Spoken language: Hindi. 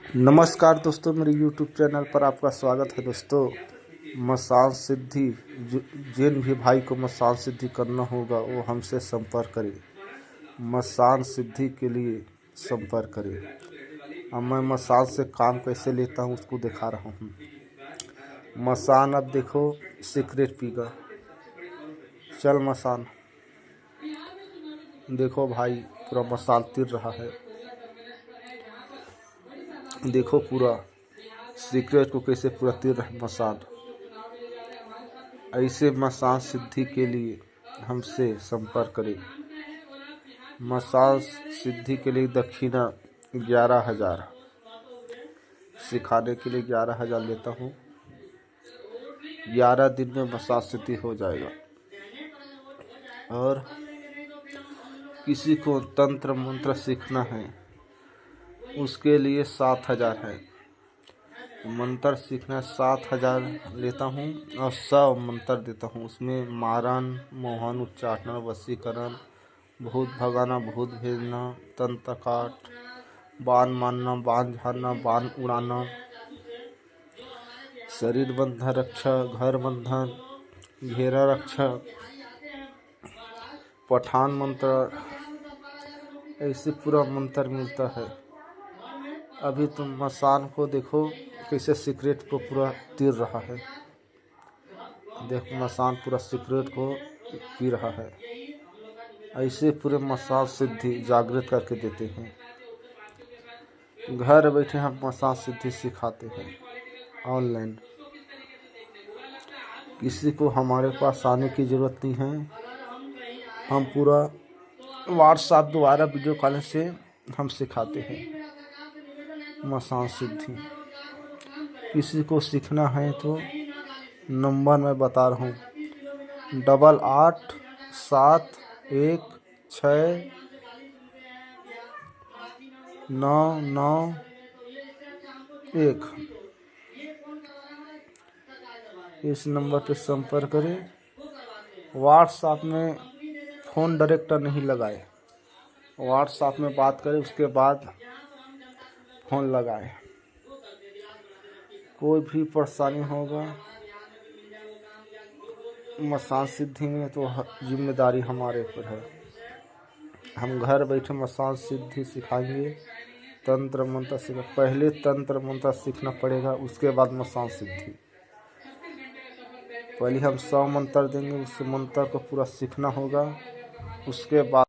नमस्कार दोस्तों, मेरे YouTube चैनल पर आपका स्वागत है। दोस्तों, मसाज सिद्धि जिन भी भाई को मसाज सिद्धि करना होगा वो हमसे संपर्क करें। मसाज सिद्धि के लिए संपर्क करें। अब मैं मसाज से काम कैसे लेता हूँ उसको दिखा रहा हूँ। मसान, अब देखो सिगरेट पीगा, चल मसान, देखो भाई पूरा मसाल तिर रहा है। देखो पूरा सिगरेट को कैसे पूरा तिर रहा है मसान। ऐसे मसाज सिद्धि के लिए हमसे संपर्क करें। मसाज सिद्धि के लिए दक्षिणा 11,000, सिखाने के लिए 11,000 लेता हूँ। 11 दिन में मसाज सिद्धि हो जाएगा। और किसी को तंत्र मंत्र सीखना है उसके लिए 7,000 है। मंत्र सीखना 7,000 लेता हूँ और 100 मंत्र देता हूँ। उसमें मारण, मोहन, उच्चाटन, वशीकरण, भूत भगाना, भूत भेजना, तंत्र काट, बाण मारना, बाण झाड़ना, बाण उड़ाना, शरीर बंधन रक्षक, घर बंधन, घेरा रक्षक, पठान मंत्र, ऐसे पूरा मंत्र मिलता है। अभी तुम मसान को देखो कैसे सिगरेट को पूरा तीर रहा है। देखो मसान पूरा सिगरेट को पी रहा है। ऐसे पूरे मसाज सिद्धि जागृत करके देते हैं। घर बैठे हम मसाज सिद्धि सिखाते हैं ऑनलाइन। किसी को हमारे पास आने की ज़रूरत नहीं है। हम पूरा व्हाट्सएप द्वारा वीडियो कॉल से हम सिखाते हैं मसाज सिद्धि। किसी को सीखना है तो नंबर मैं बता रहा हूँ, 88761991। इस नंबर पर संपर्क करें। व्हाट्सएप में फ़ोन डायरेक्ट नहीं लगाए, व्हाट्सएप में बात करें उसके बाद फ़ोन लगाए। कोई भी परेशानी होगा मसाज सिद्धि में तो जिम्मेदारी हमारे ऊपर है। हम घर बैठे मसाज सिद्धि सिखाएंगे। तंत्र मंत्र सीखा, पहले तंत्र मंत्र सीखना पड़ेगा, उसके बाद मसाज सिद्धि। पहले हम 100 मंत्र देंगे, उस मंत्र को पूरा सीखना होगा, उसके बाद